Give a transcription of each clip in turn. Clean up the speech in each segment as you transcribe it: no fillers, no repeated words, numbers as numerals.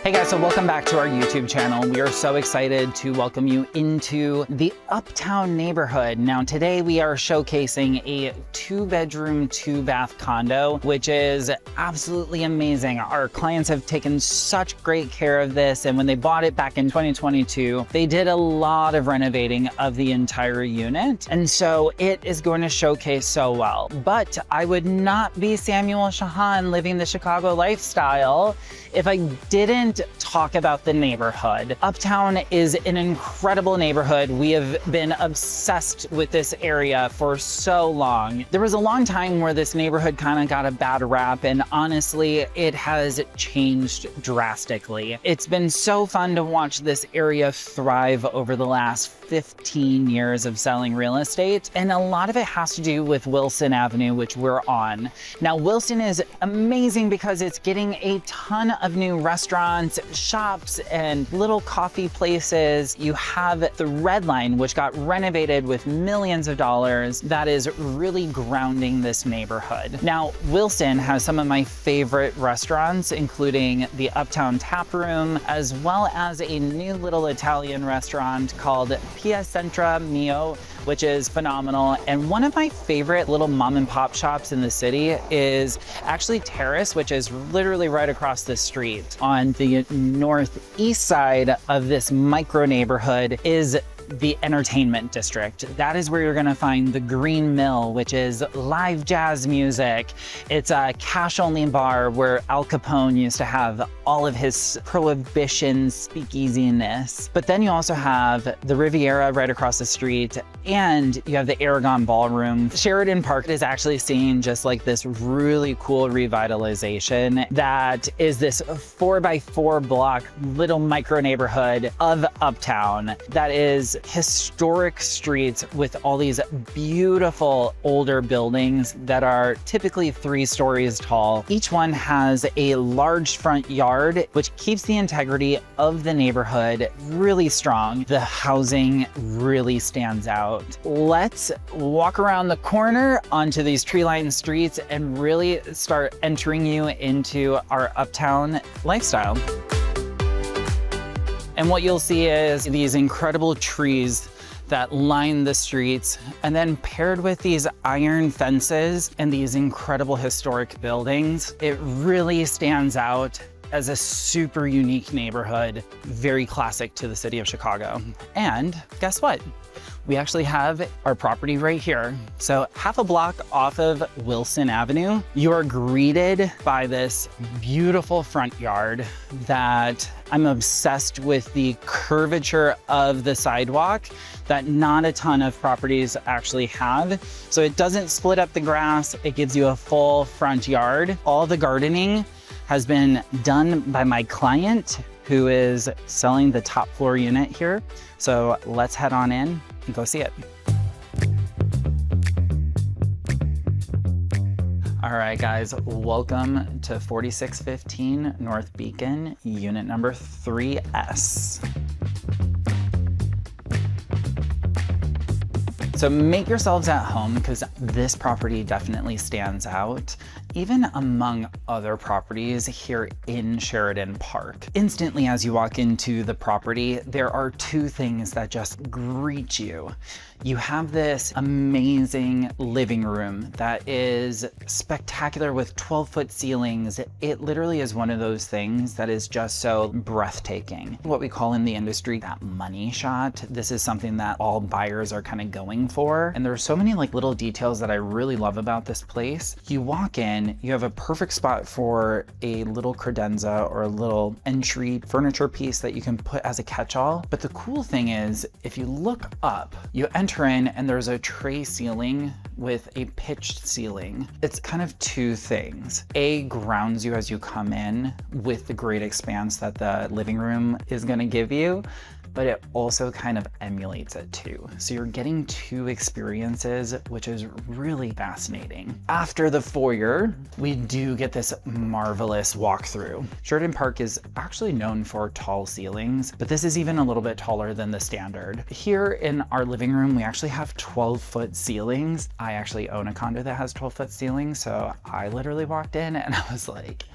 Hey guys, so welcome back to our YouTube channel. We are so excited to welcome you into the Uptown neighborhood. Now today we are showcasing a 2-bedroom, 2-bath condo, which is absolutely amazing. Our clients have taken such great care of this, and when they bought it back in 2022, they did a lot of renovating of the entire unit, and so it is going to showcase so well. But I would not be Samuel Ciochon living the Chicago lifestyle if I didn't talk about the neighborhood. Uptown is an incredible neighborhood. We have been obsessed with this area for so long. There was a long time where this neighborhood kind of got a bad rap, and honestly, it has changed drastically. It's been so fun to watch this area thrive over the last 15 years of selling real estate, and a lot of it has to do with Wilson Avenue, which we're on. Now, Wilson is amazing because it's getting a ton of new restaurants, shops, and little coffee places. You have the Red Line, which got renovated with millions of dollars. That is really grounding this neighborhood. Now, Wilson has some of my favorite restaurants, including the Uptown Tap Room, as well as a new little Italian restaurant called Piacentra Mio, which is phenomenal. And one of my favorite little mom and pop shops in the city is actually Terrace, which is literally right across the street. On the northeast side of this micro neighborhood is the entertainment district. That is where you're gonna find the Green Mill, which is live jazz music. It's a cash-only bar where Al Capone used to have all of his prohibition speakeasiness. But then you also have the Riviera right across the street, and you have the Aragon Ballroom. Sheridan Park is actually seeing just like this really cool revitalization that is this 4x4 block little micro neighborhood of Uptown that is historic streets with all these beautiful older buildings that are typically 3 stories tall. Each one has a large front yard, which keeps the integrity of the neighborhood really strong. The housing really stands out. Let's walk around the corner onto these tree-lined streets and really start entering you into our Uptown lifestyle. And what you'll see is these incredible trees that line the streets, and then paired with these iron fences and these incredible historic buildings, it really stands out as a super unique neighborhood, very classic to the city of Chicago. And guess what? We actually have our property right here. So half a block off of Wilson Avenue, you are greeted by this beautiful front yard that I'm obsessed with the curvature of the sidewalk that not a ton of properties actually have. So it doesn't split up the grass, it gives you a full front yard. All the gardening has been done by my client who is selling the top floor unit here. So let's head on in and go see it. All right, guys, welcome to 4615 North Beacon, unit number 3S. So make yourselves at home because this property definitely stands out, even among other properties here in Sheridan Park. Instantly, as you walk into the property, there are 2 things that just greet you. You have this amazing living room that is spectacular with 12-foot ceilings. It literally is one of those things that is just so breathtaking. What we call in the industry that money shot. This is something that all buyers are kind of going for. And there are so many like little details that I really love about this place. You walk in, you have a perfect spot for a little credenza or a little entry furniture piece that you can put as a catch-all. But the cool thing is, if you look up, you enter in and there's a tray ceiling with a pitched ceiling. It's kind of 2 things. A, grounds you as you come in with the great expanse that the living room is gonna give you, but it also kind of emulates it too. So you're getting 2 experiences, which is really fascinating. After the foyer, we do get this marvelous walkthrough. Sheridan Park is actually known for tall ceilings, but this is even a little bit taller than the standard. Here in our living room, we actually have 12-foot ceilings. I actually own a condo that has 12-foot ceilings, so I literally walked in and I was like,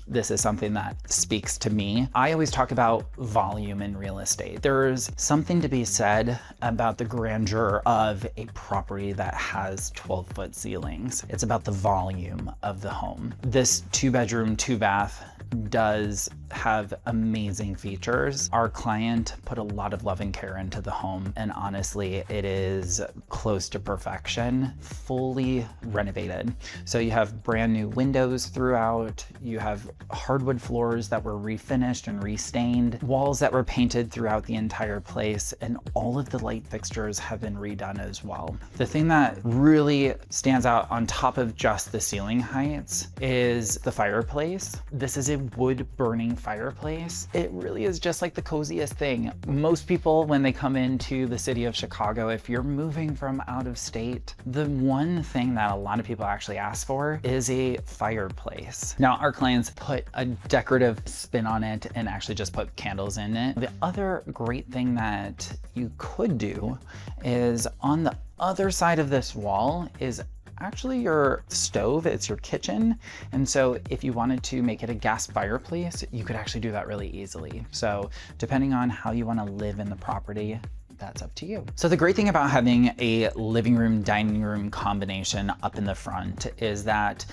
this is something that speaks to me. I always talk about volume in real estate. There's something to be said about the grandeur of a property that has 12-foot ceilings. It's about the volume of the home. This 2-bedroom, 2-bath does have amazing features. Our client put a lot of love and care into the home, and honestly, it is close to perfection, fully renovated. So you have brand new windows throughout, you have hardwood floors that were refinished and restained, walls that were painted throughout the entire place, and all of the light fixtures have been redone as well. The thing that really stands out on top of just the ceiling heights is the fireplace. This is a wood burning fireplace. It really is just like the coziest thing. Most people, when they come into the city of Chicago, if you're moving from out of state, the one thing that a lot of people actually ask for is a fireplace. Now, our clients put a decorative spin on it and actually just put candles in it. The other great thing that you could do is on the other side of this wall is actually your stove. It's your kitchen. And so if you wanted to make it a gas fireplace, you could actually do that really easily. So depending on how you want to live in the property, that's up to you. So the great thing about having a living room, dining room combination up in the front is that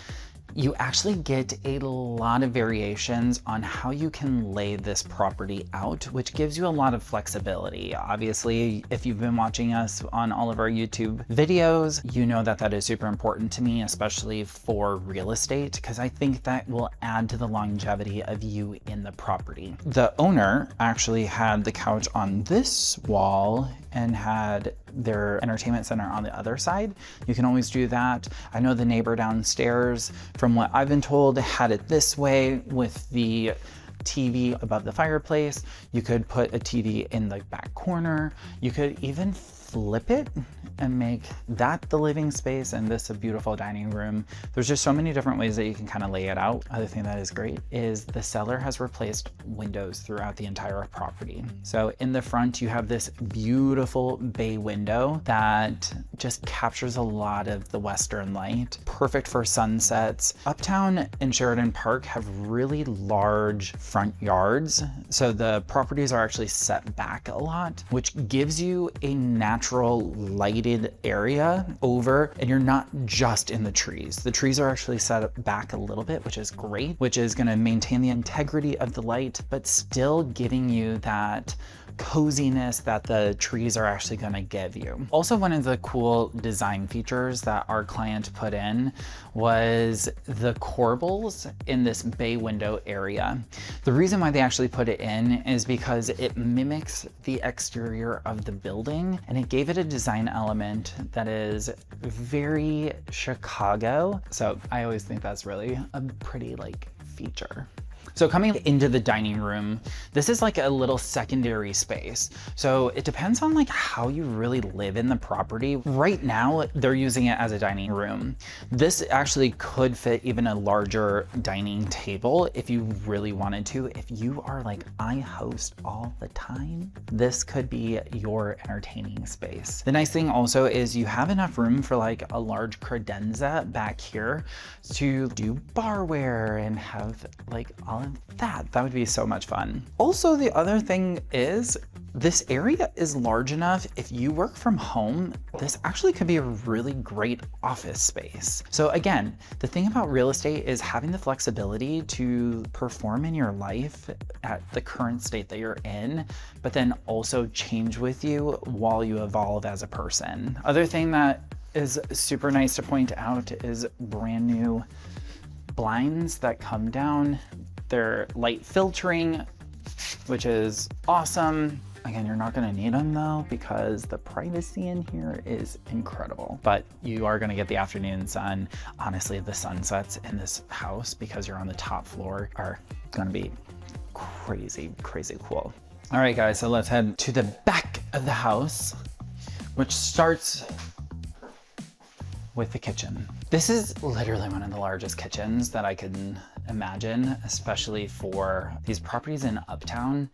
you actually get a lot of variations on how you can lay this property out, which gives you a lot of flexibility. Obviously, if you've been watching us on all of our YouTube videos, you know that that is super important to me, especially for real estate, because I think that will add to the longevity of you in the property. The owner actually had the couch on this wall and had their entertainment center on the other side. You can always do that. I know the neighbor downstairs, from what I've been told, had it this way with the TV above the fireplace. You could put a TV in the back corner. You could even flip it and make that the living space and this a beautiful dining room. There's just so many different ways that you can kind of lay it out. Other thing that is great is the seller has replaced windows throughout the entire property. So in the front, you have this beautiful bay window that just captures a lot of the western light. Perfect for sunsets. Uptown and Sheridan Park have really large front yards. So the properties are actually set back a lot, which gives you a natural lighted area over, and you're not just in the trees. The trees are actually set back a little bit, which is great, which is going to maintain the integrity of the light, but still giving you that coziness that the trees are actually going to give you. Also, one of the cool design features that our client put in was the corbels in this bay window area. The reason why they actually put it in is because it mimics the exterior of the building, and it gave it a design element that is very Chicago. So I always think that's really a pretty feature. So coming into the dining room, this is like a little secondary space. So it depends on how you really live in the property. Right now, they're using it as a dining room. This actually could fit even a larger dining table if you really wanted to. If you are I host all the time, this could be your entertaining space. The nice thing also is you have enough room for a large credenza back here to do barware and have all of that. That would be so much fun. Also, the other thing is this area is large enough. If you work from home, this actually could be a really great office space. So again, the thing about real estate is having the flexibility to perform in your life at the current state that you're in, but then also change with you while you evolve as a person. Other thing that is super nice to point out is brand new blinds that come down. They're light filtering, which is awesome. Again, you're not gonna need them though, because the privacy in here is incredible, but you are gonna get the afternoon sun. Honestly, the sunsets in this house, because you're on the top floor, are gonna be crazy, crazy cool. All right, guys, so let's head to the back of the house, which starts with the kitchen. This is literally one of the largest kitchens that I can imagine, especially for these properties in Uptown.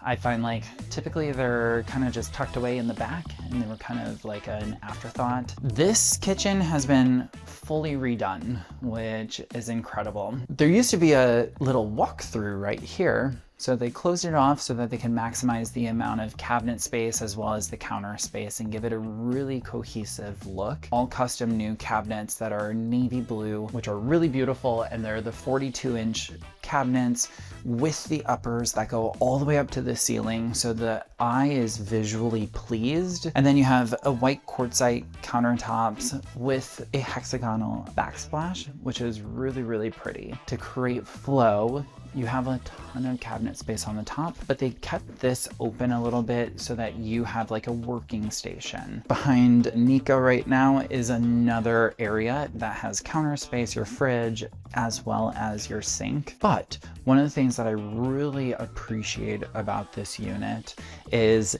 I find like typically they're kind of just tucked away in the back and they were kind of like an afterthought. This kitchen has been fully redone, which is incredible. There used to be a little walkthrough right here. So they closed it off so that they can maximize the amount of cabinet space as well as the counter space and give it a really cohesive look. All custom new cabinets that are navy blue, which are really beautiful, and they're the 42-inch cabinets with the uppers that go all the way up to the ceiling, so the eye is visually pleased. And then you have a white quartzite countertops with a hexagonal backsplash, which is really, really pretty. To create flow, you have a ton of cabinet space on the top, but they kept this open a little bit so that you have like a working station. Behind Nico right now is another area that has counter space, your fridge, as well as your sink. But one of the things that I really appreciate about this unit is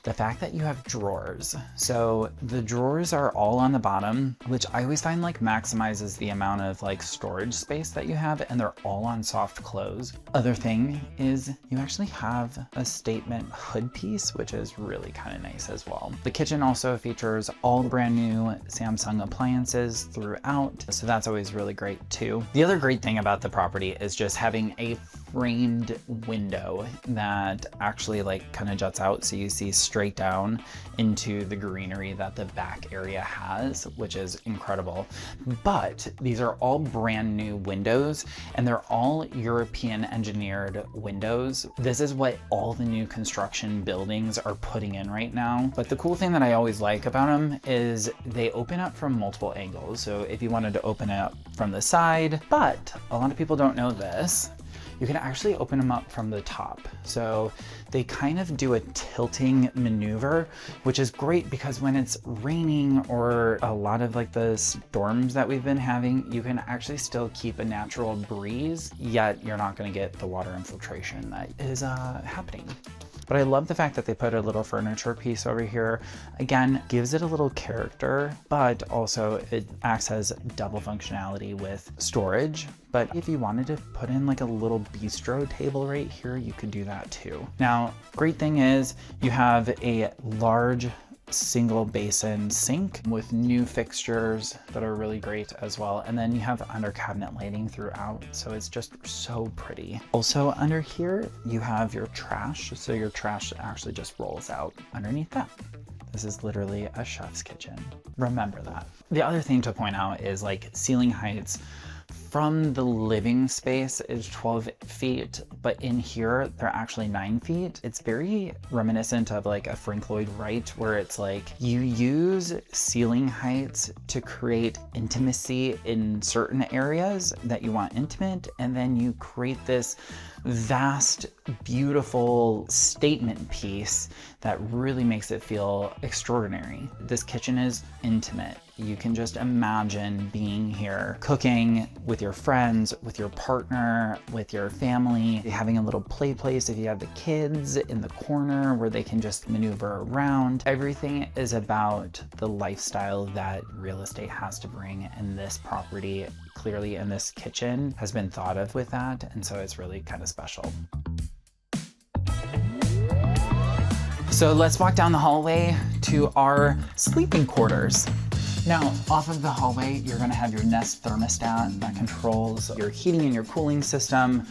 the fact that you have drawers. So the drawers are all on the bottom, which I always find like maximizes the amount of like storage space that you have, and they're all on soft close. Other thing is you actually have a statement hood piece, which is really kind of nice as well. The kitchen also features all brand new Samsung appliances throughout, so that's always really great too. The other great thing about the property is just having a framed window that actually like kind of juts out, so you see straight down into the greenery that the back area has, which is incredible. But these are all brand new windows and they're all European engineered windows. This is what all the new construction buildings are putting in right now. But the cool thing that I always like about them is they open up from multiple angles. So if you wanted to open it up from the side, but a lot of people don't know this, you can actually open them up from the top. So they kind of do a tilting maneuver, which is great because when it's raining or a lot of like the storms that we've been having, you can actually still keep a natural breeze, yet you're not gonna get the water infiltration that is happening. But I love the fact that they put a little furniture piece over here. Again, gives it a little character, but also it acts as double functionality with storage. But if you wanted to put in like a little bistro table right here, you could do that too. Now, great thing is you have a large single basin sink with new fixtures that are really great as well. And then you have under cabinet lighting throughout, so it's just so pretty. Also under here, you have your trash. So your trash actually just rolls out underneath that. This is literally a chef's kitchen. Remember that. The other thing to point out is like ceiling heights from the living space is 12 feet, but in here, they're actually 9 feet. It's very reminiscent of like a Frank Lloyd Wright, where it's like you use ceiling heights to create intimacy in certain areas that you want intimate, and then you create this vast, beautiful statement piece that really makes it feel extraordinary. This kitchen is intimate. You can just imagine being here, cooking with your friends, with your partner, with your family, having a little play place if you have the kids in the corner where they can just maneuver around. Everything is about the lifestyle that real estate has to bring, and this property clearly in this kitchen has been thought of with that, and so it's really kind of special. So let's walk down the hallway to our sleeping quarters. Now, off of the hallway, you're gonna have your Nest thermostat that controls your heating and your cooling system,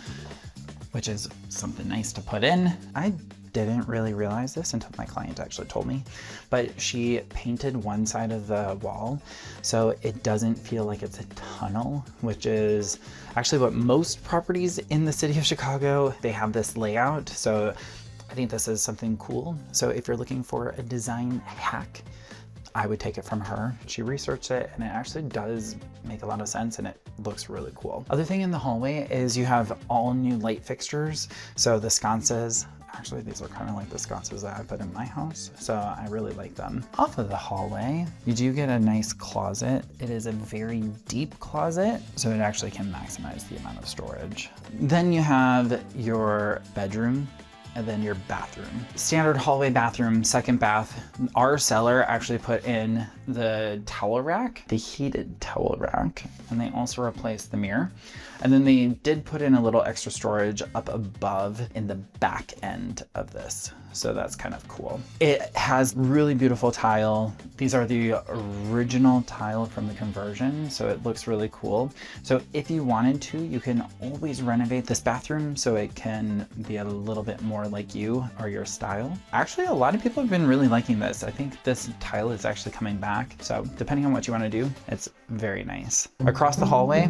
which is something nice to put in. I didn't really realize this until my client actually told me, but she painted one side of the wall so it doesn't feel like it's a tunnel, which is actually what most properties in the city of Chicago, they have this layout. So I think this is something cool. So if you're looking for a design hack, I would take it from her. She researched it and it actually does make a lot of sense and it looks really cool. Other thing in the hallway is you have all new light fixtures. So the sconces, actually these are kind of like the sconces that I put in my house, so I really like them. Off of the hallway, you do get a nice closet. It is a very deep closet, so it actually can maximize the amount of storage. Then you have your bedroom, and then your bathroom. Standard hallway bathroom, second bath. Our seller actually put in the towel rack, the heated towel rack, and they also replaced the mirror. And then they did put in a little extra storage up above in the back end of this. So that's kind of cool. It has really beautiful tile. These are the original tile from the conversion, so it looks really cool. So if you wanted to, you can always renovate this bathroom so it can be a little bit more like you or your style. Actually, a lot of people have been really liking this. I think this tile is actually coming back. So depending on what you want to do, it's very nice. Across the hallway,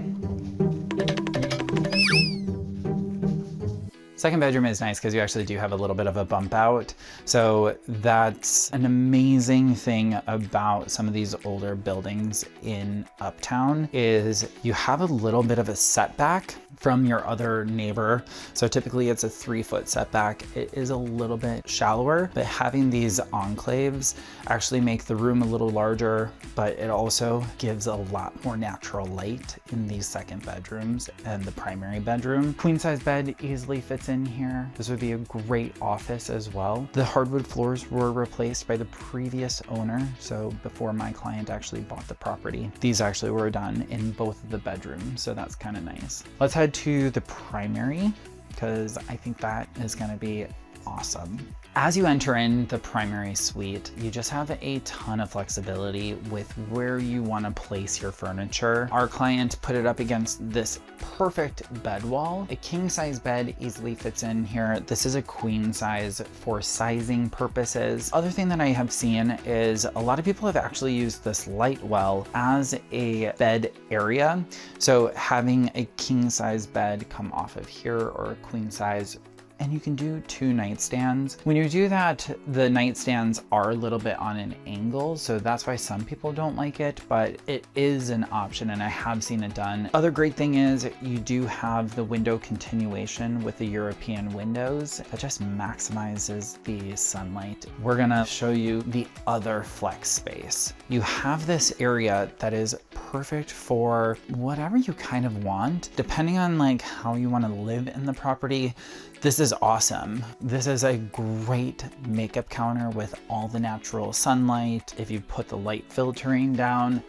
second bedroom is nice because you actually do have a little bit of a bump out. So that's an amazing thing about some of these older buildings in Uptown is you have a little bit of a setback from your other neighbor. So typically it's a 3-foot setback. It is a little bit shallower, but having these enclaves actually make the room a little larger, but it also gives a lot more natural light in these second bedrooms and the primary bedroom. Queen size bed easily fits in here. This would be a great office as well. The hardwood floors were replaced by the previous owner. So before my client actually bought the property, these actually were done in both of the bedrooms. So that's kind of nice. Let's head to the primary because I think that is going to be awesome. As you enter in the primary suite, you just have a ton of flexibility with where you want to place your furniture. Our client put it up against this perfect bed wall. A king size bed easily fits in here. This is a queen size for sizing purposes. Other thing that I have seen is a lot of people have actually used this light well as a bed area. So having a king size bed come off of here or a queen size, and you can do 2 nightstands. When you do that, the nightstands are a little bit on an angle, so that's why some people don't like it, but it is an option and I have seen it done. Other great thing is you do have the window continuation with the European windows that just maximizes the sunlight. We're gonna show you the other flex space. You have this area that is perfect for whatever you kind of want, depending on like how you want to live in the property. This is awesome. This is a great makeup counter with all the natural sunlight. If you put the light filtering down,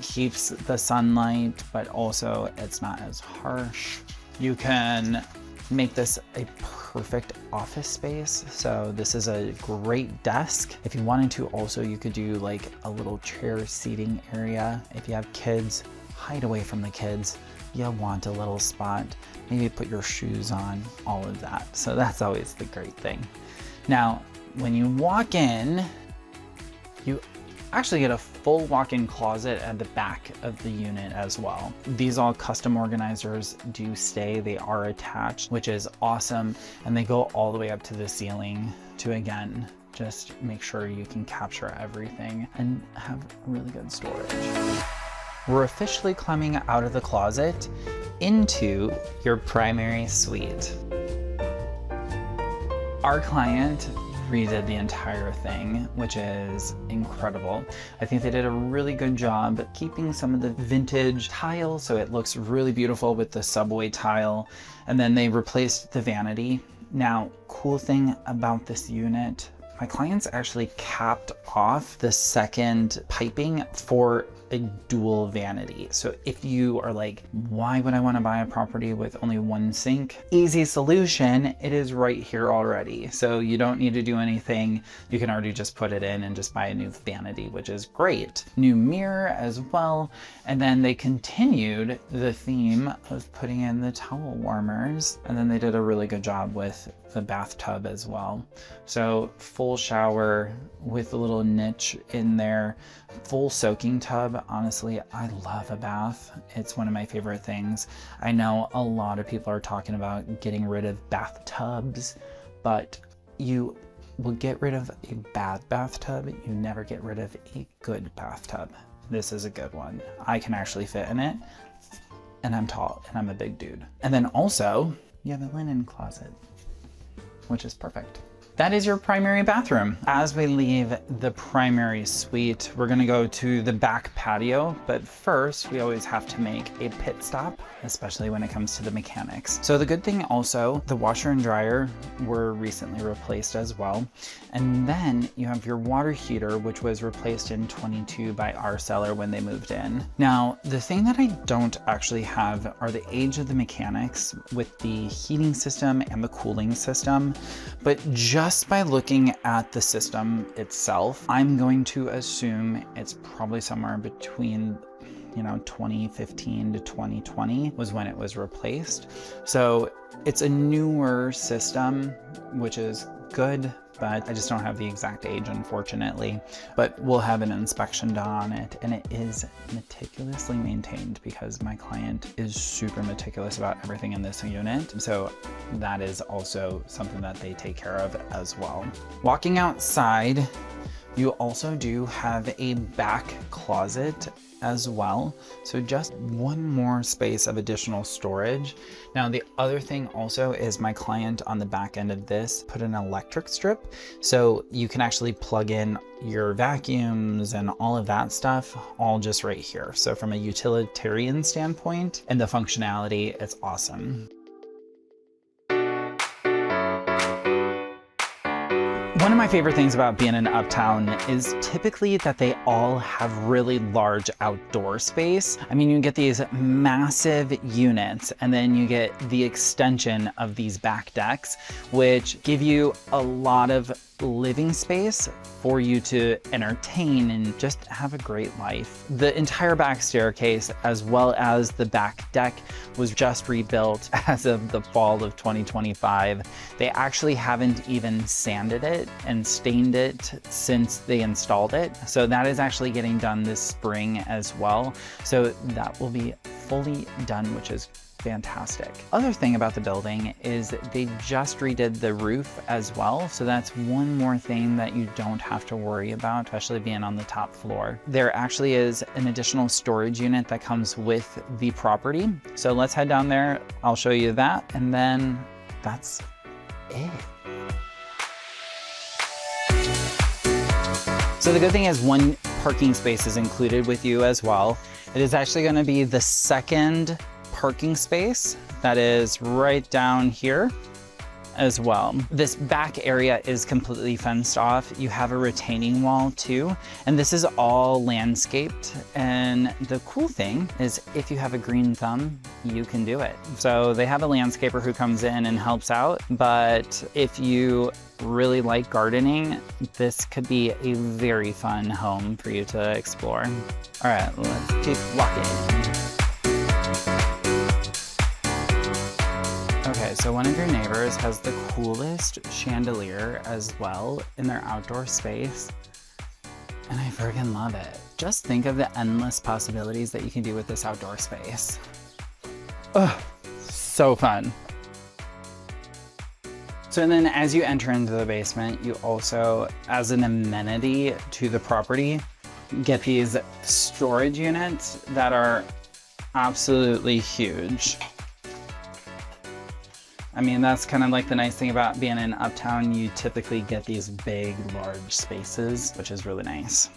keeps the sunlight, but also it's not as harsh. You can make this a perfect office space. So this is a great desk. If you wanted to also, you could do like a little chair seating area. If you have kids, hide away from the kids. You want a little spot, maybe put your shoes on, all of that. So that's always the great thing. Now, when you walk in, you actually get a full walk-in closet at the back of the unit as well. These all custom organizers do stay, they are attached, which is awesome. And they go all the way up to the ceiling to, again, just make sure you can capture everything and have really good storage. We're officially climbing out of the closet into your primary suite. Our client redid the entire thing, which is incredible. I think they did a really good job keeping some of the vintage tile, so it looks really beautiful with the subway tile. And then they replaced the vanity. Now, cool thing about this unit, my clients actually capped off the second piping for a dual vanity. So if you are like, why would I want to buy a property with only one sink? Easy solution, it is right here already. So you don't need to do anything. You can already just put it in and just buy a new vanity, which is great. New mirror as well. And then they continued the theme of putting in the towel warmers. And then they did a really good job with the bathtub as well. So full shower with a little niche in there, full soaking tub. Honestly, I love a bath. It's one of my favorite things. I know a lot of people are talking about getting rid of bathtubs, but you will get rid of a bad bathtub. You never get rid of a good bathtub. This is a good one. I can actually fit in it, and I'm tall and I'm a big dude. And then also you have a linen closet, which is perfect. that is your primary bathroom. As we leave the primary suite, we're gonna go to the back patio, but first we always have to make a pit stop, especially when it comes to the mechanics. So the good thing also, the washer and dryer were recently replaced as well. And then you have your water heater, which was replaced in 22 by our seller when they moved in. Now, the thing that I don't actually have are the age of the mechanics with the heating system and the cooling system, but just by looking at the system itself, I'm going to assume it's probably somewhere between 2015 to 2020 was when it was replaced. So it's a newer system, which is good, but I just don't have the exact age, unfortunately. But we'll have an inspection done on it, and it is meticulously maintained because my client is super meticulous about everything in this unit. So that is also something that they take care of as well. Walking outside, you also do have a back closet as well. So just one more space of additional storage. Now, the other thing also is my client on the back end of this put an electric strip. So you can actually plug in your vacuums and all of that stuff all just right here. So from a utilitarian standpoint and the functionality, it's awesome. One of my favorite things about being in Uptown is typically that they all have really large outdoor space. I mean, you get these massive units and then you get the extension of these back decks, which give you a lot of living space for you to entertain and just have a great life. The entire back staircase, as well as the back deck, was just rebuilt as of the fall of 2025. They actually haven't even sanded it and stained it since they installed it. So that is actually getting done this spring as well. So that will be fully done, which is fantastic. Other thing about the building is they just redid the roof as well. So that's one more thing that you don't have to worry about, especially being on the top floor. There actually is an additional storage unit that comes with the property. So let's head down there. I'll show you that. And then that's it. So the good thing is one parking space is included with you as well. It is actually going to be the second parking space that is right down here as well. This back area is completely fenced off. You have a retaining wall too, and this is all landscaped. And the cool thing is if you have a green thumb, you can do it. So they have a landscaper who comes in and helps out, but if you really like gardening, this could be a very fun home for you to explore. All right, let's keep walking. Okay, so one of your neighbors has the coolest chandelier as well in their outdoor space, and I freaking love it. Just think of the endless possibilities that you can do with this outdoor space. Ugh, so fun. So then as you enter into the basement, you also, as an amenity to the property, get these storage units that are absolutely huge. I mean, that's kind of like the nice thing about being in Uptown. You typically get these big, large spaces, which is really nice.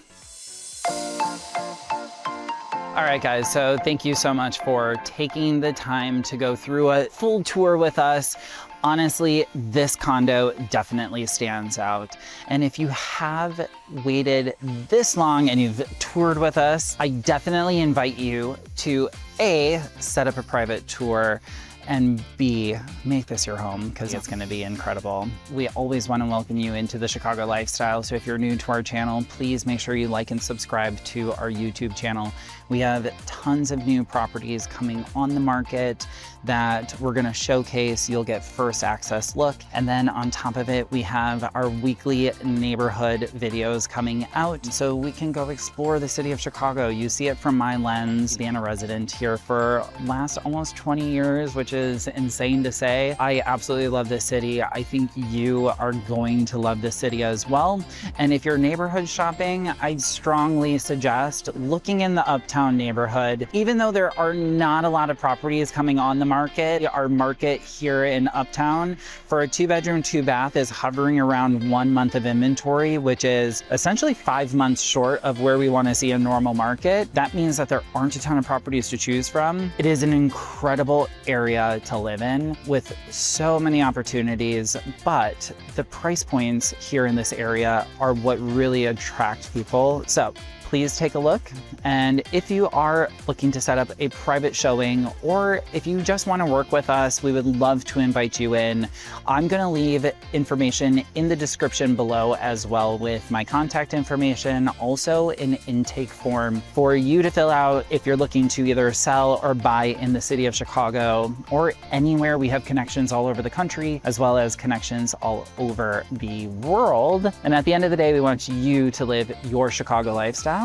All right, guys, so thank you so much for taking the time to go through a full tour with us. Honestly, this condo definitely stands out. And if you have waited this long and you've toured with us, I definitely invite you to A, set up a private tour, and B, make this your home because it's gonna be incredible. We always wanna welcome you into the Chicago lifestyle. So if you're new to our channel, please make sure you like and subscribe to our YouTube channel. We have tons of new properties coming on the market that we're gonna showcase. You'll get first access look. And then on top of it, we have our weekly neighborhood videos coming out so we can go explore the city of Chicago. You see it from my lens, being a resident here for last almost 20 years, which is insane to say. I absolutely love this city. I think you are going to love this city as well. And if you're neighborhood shopping, I'd strongly suggest looking in the Uptown neighborhood. Even though there are not a lot of properties coming on the market, our market here in Uptown for a 2-bedroom, 2-bath is hovering around 1 month of inventory, which is essentially 5 months short of where we want to see a normal market. That means that there aren't a ton of properties to choose from. It is an incredible area to live in with so many opportunities, but the price points here in this area are what really attract people. So please take a look. And if you are looking to set up a private showing, or if you just want to work with us, we would love to invite you in. I'm going to leave information in the description below, as well with my contact information, also an intake form for you to fill out if you're looking to either sell or buy in the city of Chicago or anywhere. We have connections all over the country, as well as connections all over the world. And at the end of the day, we want you to live your Chicago lifestyle.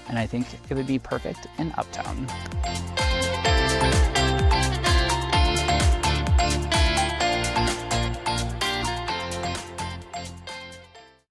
And I think it would be perfect in Uptown.